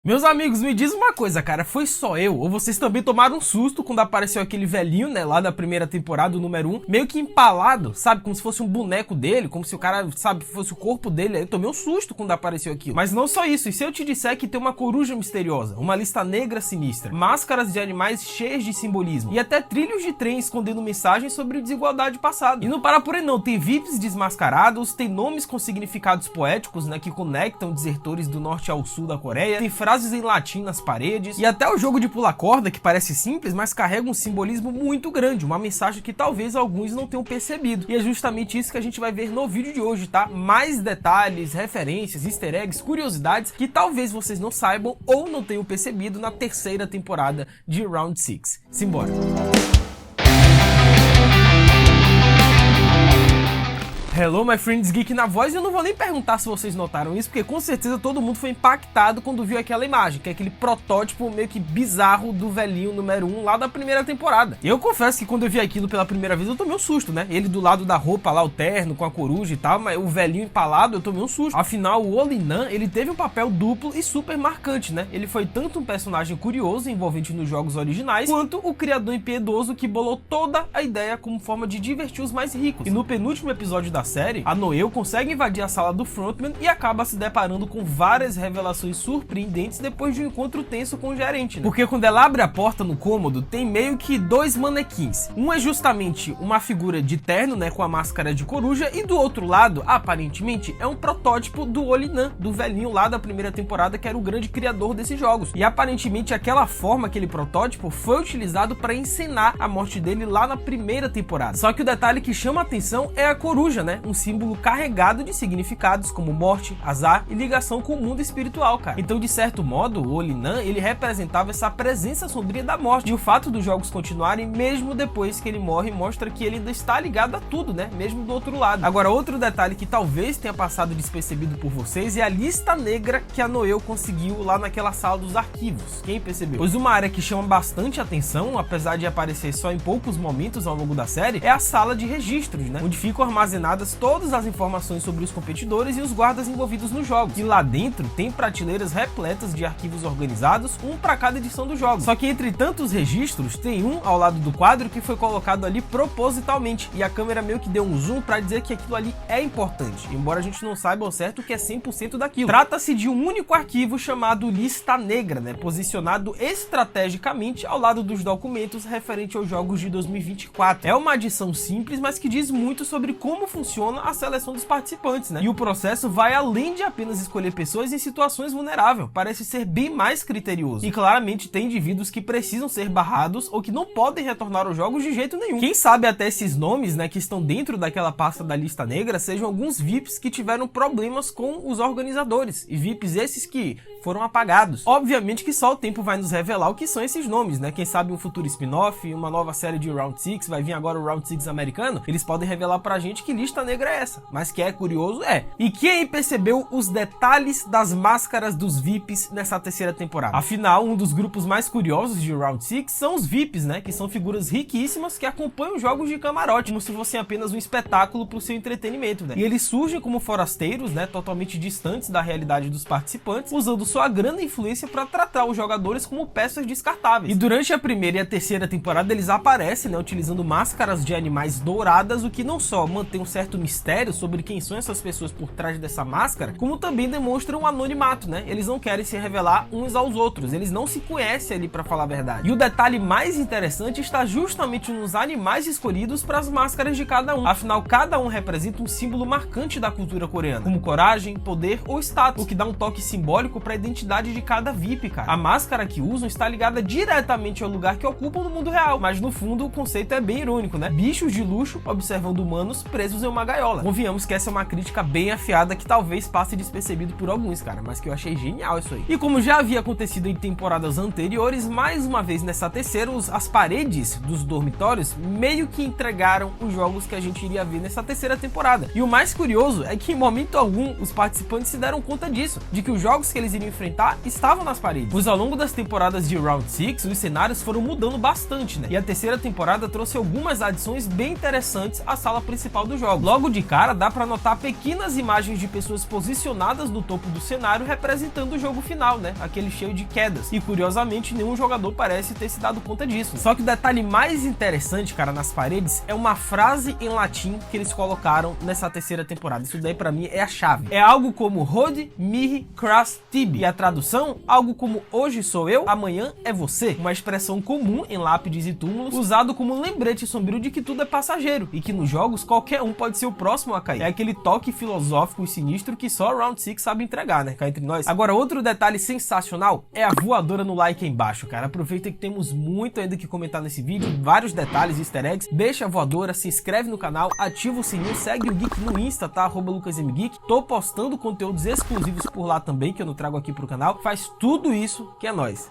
Meus amigos, me diz uma coisa, cara, foi só eu ou vocês também tomaram um susto quando apareceu aquele velhinho, né, lá da primeira temporada, o número 1, meio que empalado, sabe, como se fosse um boneco dele, como se o cara, sabe, fosse o corpo dele. Eu tomei um susto quando apareceu aquilo. Mas não só isso, e se eu te disser que tem uma coruja misteriosa, uma lista negra sinistra, máscaras de animais cheias de simbolismo e até trilhos de trem escondendo mensagens sobre desigualdade passada. E não para por aí não, tem VIPs desmascarados, tem nomes com significados poéticos, né, que conectam desertores do norte ao sul da Coreia, tem frases em latim nas paredes, e até o jogo de pular corda, que parece simples, mas carrega um simbolismo muito grande, uma mensagem que talvez alguns não tenham percebido. E é justamente isso que a gente vai ver no vídeo de hoje, tá? Mais detalhes, referências, easter eggs, curiosidades que talvez vocês não saibam ou não tenham percebido na terceira temporada de Round 6. Simbora! Hello, my friends, Geek na voz. Eu não vou nem perguntar se vocês notaram isso, porque com certeza todo mundo foi impactado quando viu aquela imagem, que é aquele protótipo meio que bizarro do velhinho número 1 lá da primeira temporada. Eu confesso que quando eu vi aquilo pela primeira vez eu tomei um susto, né? Ele do lado da roupa lá, o terno com a coruja e tal, mas o velhinho empalado eu tomei um susto. Afinal, o Oli-Nan, ele teve um papel duplo e super marcante, né? Ele foi tanto um personagem curioso envolvente nos jogos originais, quanto o criador impiedoso que bolou toda a ideia como forma de divertir os mais ricos. E no penúltimo episódio da série, a Noelle consegue invadir a sala do Frontman e acaba se deparando com várias revelações surpreendentes depois de um encontro tenso com o gerente, né? Porque quando ela abre a porta no cômodo, tem meio que dois manequins. Um é justamente uma figura de terno, né, com a máscara de coruja, e do outro lado, aparentemente, é um protótipo do Oli-Nan, do velhinho lá da primeira temporada, que era o grande criador desses jogos. E aparentemente aquela forma, aquele protótipo, foi utilizado para encenar a morte dele lá na primeira temporada. Só que o detalhe que chama a atenção é a coruja, né? Um símbolo carregado de significados como morte, azar e ligação com o mundo espiritual, cara. Então, de certo modo, o Oli-Nan, ele representava essa presença sombria da morte. E o fato dos jogos continuarem mesmo depois que ele morre mostra que ele ainda está ligado a tudo, né? Mesmo do outro lado. Agora, outro detalhe que talvez tenha passado despercebido por vocês é a lista negra que a Noelle conseguiu lá naquela sala dos arquivos. Quem percebeu? Pois uma área que chama bastante atenção, apesar de aparecer só em poucos momentos ao longo da série, é a sala de registros, né? Onde ficam armazenadas todas as informações sobre os competidores e os guardas envolvidos nos jogos. E lá dentro tem prateleiras repletas de arquivos organizados, um para cada edição do jogo. Só que entre tantos registros, tem um ao lado do quadro que foi colocado ali propositalmente, e a câmera meio que deu um zoom para dizer que aquilo ali é importante, embora a gente não saiba ao certo o que é 100% daquilo. Trata-se de um único arquivo chamado Lista Negra, né, posicionado estrategicamente ao lado dos documentos referente aos jogos de 2024. É uma adição simples, mas que diz muito sobre como funciona a seleção dos participantes, né? E o processo vai além de apenas escolher pessoas em situações vulneráveis, parece ser bem mais criterioso. E claramente tem indivíduos que precisam ser barrados ou que não podem retornar aos jogos de jeito nenhum. Quem sabe até esses nomes, né, que estão dentro daquela pasta da lista negra sejam alguns VIPs que tiveram problemas com os organizadores, e VIPs esses que foram apagados. Obviamente que só o tempo vai nos revelar o que são esses nomes, né? Quem sabe um futuro spin-off, uma nova série de Round 6, vai vir agora o Round 6 americano, eles podem revelar pra gente que lista negra é essa. Mas que é curioso, é. E quem percebeu os detalhes das máscaras dos VIPs nessa terceira temporada? Afinal, um dos grupos mais curiosos de Round 6 são os VIPs, né? Que são figuras riquíssimas que acompanham jogos de camarote, como se fossem apenas um espetáculo pro seu entretenimento, né? E eles surgem como forasteiros, né? Totalmente distantes da realidade dos participantes, usando sua grande influência para tratar os jogadores como peças descartáveis. E durante a primeira e a terceira temporada eles aparecem, né, utilizando máscaras de animais douradas, o que não só mantém um certo mistério sobre quem são essas pessoas por trás dessa máscara, como também demonstra um anonimato, né? Eles não querem se revelar uns aos outros, eles não se conhecem ali, para falar a verdade. E o detalhe mais interessante está justamente nos animais escolhidos para as máscaras de cada um. Afinal, cada um representa um símbolo marcante da cultura coreana, como coragem, poder ou status, o que dá um toque simbólico para a identidade de cada VIP, cara. A máscara que usam está ligada diretamente ao lugar que ocupam no mundo real, mas no fundo o conceito é bem irônico, né? Bichos de luxo observando humanos presos em uma gaiola. Convenhamos que essa é uma crítica bem afiada que talvez passe despercebido por alguns, cara, mas que eu achei genial isso aí. E como já havia acontecido em temporadas anteriores, mais uma vez nessa terceira, as paredes dos dormitórios meio que entregaram os jogos que a gente iria ver nessa terceira temporada. E o mais curioso é que em momento algum os participantes se deram conta disso, de que os jogos que eles iriam enfrentar estavam nas paredes. Pois ao longo das temporadas de Round 6, os cenários foram mudando bastante, né? E a terceira temporada trouxe algumas adições bem interessantes à sala principal do jogo. Logo de cara, dá pra notar pequenas imagens de pessoas posicionadas no topo do cenário representando o jogo final, né? Aquele cheio de quedas. E curiosamente, nenhum jogador parece ter se dado conta disso. Só que o detalhe mais interessante, cara, nas paredes é uma frase em latim que eles colocaram nessa terceira temporada. Isso daí pra mim é a chave. É algo como Hod mihi kras tibi. E a tradução, algo como hoje sou eu, amanhã é você. Uma expressão comum em lápides e túmulos, usado como um lembrete sombrio de que tudo é passageiro e que nos jogos qualquer um pode ser o próximo a cair. É aquele toque filosófico e sinistro que só Round 6 sabe entregar, né? Cá entre nós. Agora, outro detalhe sensacional é a voadora no like aí embaixo, cara. Aproveita que temos muito ainda que comentar nesse vídeo, vários detalhes e easter eggs. Deixa a voadora, se inscreve no canal, ativa o sininho, segue o Geek no Insta, tá? @LucasMGeek. Tô postando conteúdos exclusivos por lá também, que eu não trago aqui pro canal. Faz tudo isso que é nóis.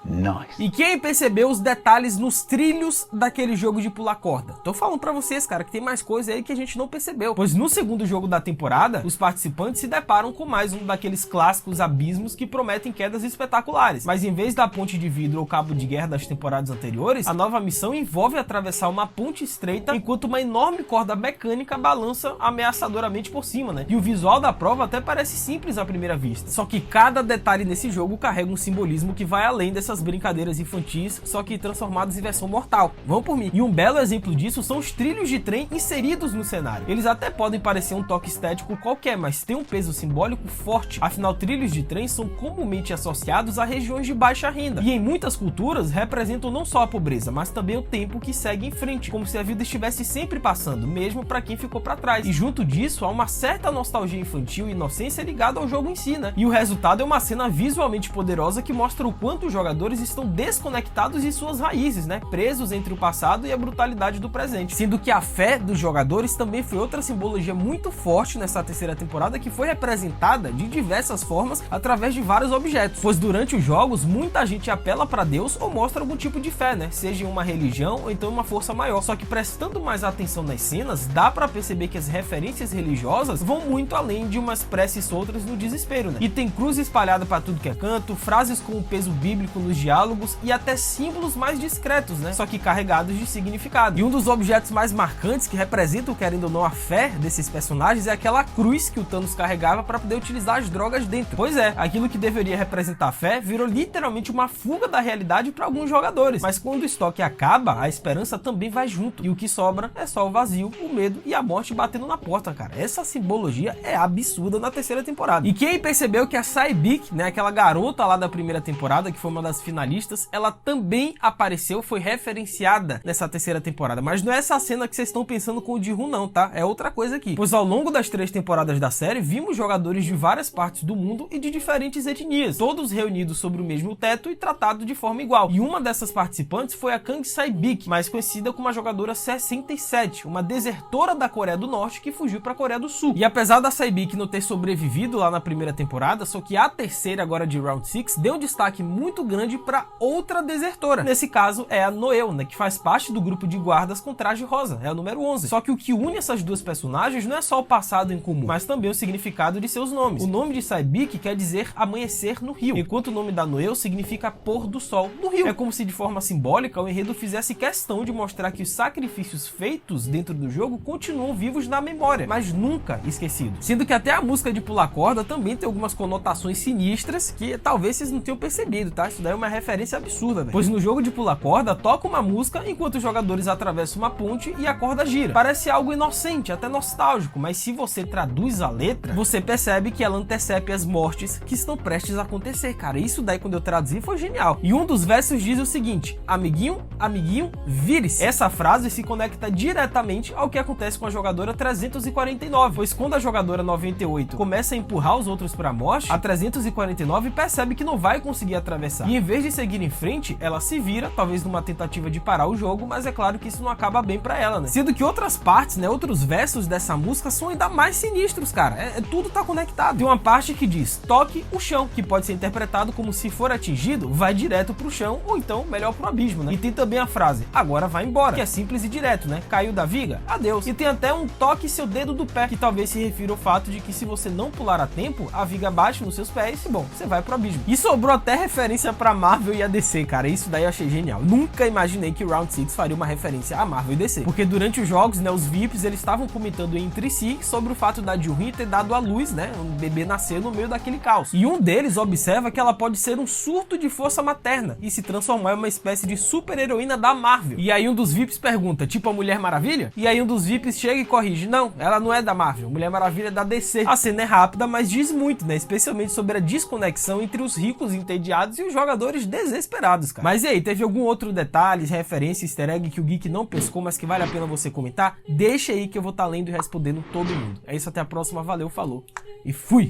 Nice. E quem percebeu os detalhes nos trilhos daquele jogo de pular corda? Tô falando pra vocês, cara, que tem mais coisa aí que a gente não percebeu. Pois no segundo jogo da temporada, os participantes se deparam com mais um daqueles clássicos abismos que prometem quedas espetaculares. Mas em vez da ponte de vidro ou cabo de guerra das temporadas anteriores, a nova missão envolve atravessar uma ponte estreita enquanto uma enorme corda mecânica balança ameaçadoramente por cima, né? E o visual da prova até parece simples à primeira vista. Só que cada detalhe nesse jogo carrega um simbolismo que vai além dessas brincadeiras infantis, só que transformadas em versão mortal. Vão por mim. E um belo exemplo disso são os trilhos de trem inseridos no cenário. Eles até podem parecer um toque estético qualquer, mas tem um peso simbólico forte. Afinal, trilhos de trem são comumente associados a regiões de baixa renda. E em muitas culturas representam não só a pobreza, mas também o tempo que segue em frente, como se a vida estivesse sempre passando, mesmo para quem ficou para trás. E junto disso, há uma certa nostalgia infantil e inocência ligada ao jogo em si, né? E o resultado é uma cena visualmente poderosa que mostra o quanto os jogadores estão desconectados de suas raízes, né? Presos entre o passado e a brutalidade do presente. Sendo que a fé dos jogadores também foi outra simbologia muito forte nessa terceira temporada, que foi representada de diversas formas através de vários objetos. Pois durante os jogos, muita gente apela para Deus ou mostra algum tipo de fé, né? Seja em uma religião ou então uma força maior. Só que prestando mais atenção nas cenas, dá para perceber que as referências religiosas vão muito além de umas preces soltas no desespero, né? E tem cruz espalhada para tudo que é canto, frases com o peso bíblico nos diálogos e até símbolos mais discretos, né? Só que carregados de significado. E um dos objetos mais marcantes que representam, querendo ou não, a fé desses personagens é aquela cruz que o Thanos carregava para poder utilizar as drogas dentro. Pois é, aquilo que deveria representar a fé virou literalmente uma fuga da realidade para alguns jogadores. Mas quando o estoque acaba, a esperança também vai junto. E o que sobra é só o vazio, o medo e a morte batendo na porta, cara. Essa simbologia é absurda na terceira temporada. E quem percebeu que a Saybiq, né, aquela garota lá da primeira temporada, que foi uma das finalistas, ela também apareceu, foi referenciada nessa terceira temporada. Mas não é essa cena que vocês estão pensando com o Ji-Hoon não, tá? É outra coisa aqui. Pois ao longo das 3 temporadas da série, vimos jogadores de várias partes do mundo e de diferentes etnias, todos reunidos sobre o mesmo teto e tratados de forma igual. E uma dessas participantes foi a Kang Saybiq, mais conhecida como a jogadora 67, uma desertora da Coreia do Norte que fugiu para a Coreia do Sul. E apesar da Saybiq não ter sobrevivido lá na primeira temporada, só que a terceira agora de Round 6 deu um destaque muito grande para outra desertora. Nesse caso é a Noelle, né, que faz parte do grupo de guardas com traje rosa, é a número 11. Só que o que une essas duas personagens não é só o passado em comum, mas também o significado de seus nomes. O nome de Saybiq quer dizer amanhecer no rio, enquanto o nome da Noelle significa pôr do sol no rio. É como se de forma simbólica o enredo fizesse questão de mostrar que os sacrifícios feitos dentro do jogo continuam vivos na memória, mas nunca esquecidos. Sendo que até a música de pular corda também tem algumas conotações sinistras que talvez vocês não tenham percebido, tá? Isso daí é uma referência absurda, velho. Pois no jogo de pular corda, toca uma música enquanto os jogadores atravessam uma ponte e a corda gira. Parece algo inocente, até nostálgico, mas se você traduz a letra, você percebe que ela antecepe as mortes que estão prestes a acontecer, cara. Isso daí, quando eu traduzi, foi genial. E um dos versos diz o seguinte: amiguinho, amiguinho, vire-se. Essa frase se conecta diretamente ao que acontece com a jogadora 349, pois quando a jogadora 98 começa a empurrar os outros pra morte, a 349 percebe que não vai conseguir atravessar. E em vez de de seguir em frente, ela se vira, talvez numa tentativa de parar o jogo, mas é claro que isso não acaba bem pra ela, né? Sendo que outras partes, né, outros versos dessa música são ainda mais sinistros, cara. Tudo tá conectado. Tem uma parte que diz, toque o chão, que pode ser interpretado como se for atingido, vai direto pro chão, ou então, melhor, pro abismo, né? E tem também a frase, agora vai embora, que é simples e direto, né? Caiu da viga, adeus. E tem até um toque seu dedo do pé, que talvez se refira ao fato de que se você não pular a tempo, a viga bate nos seus pés e, bom, você vai pro abismo. E sobrou até referência pra Marvel e a DC, cara. Isso daí eu achei genial. Nunca imaginei que Round 6 faria uma referência a Marvel e DC. Porque durante os jogos, né, os VIPs, eles estavam comentando entre si sobre o fato da Jill ter dado à luz, né, um bebê nascer no meio daquele caos. E um deles observa que ela pode ser um surto de força materna e se transformar em uma espécie de super-heroína da Marvel. E aí um dos VIPs pergunta, tipo a Mulher Maravilha? E aí um dos VIPs chega e corrige, não, ela não é da Marvel, Mulher Maravilha é da DC. A cena é rápida, mas diz muito, né, especialmente sobre a desconexão entre os ricos entediados e os jogadores desesperados, cara. Mas e aí, teve algum outro detalhe, referência, easter egg que o Geek não pescou, mas que vale a pena você comentar? Deixa aí que eu vou estar lendo e respondendo todo mundo. É isso, até a próxima, valeu, falou e fui!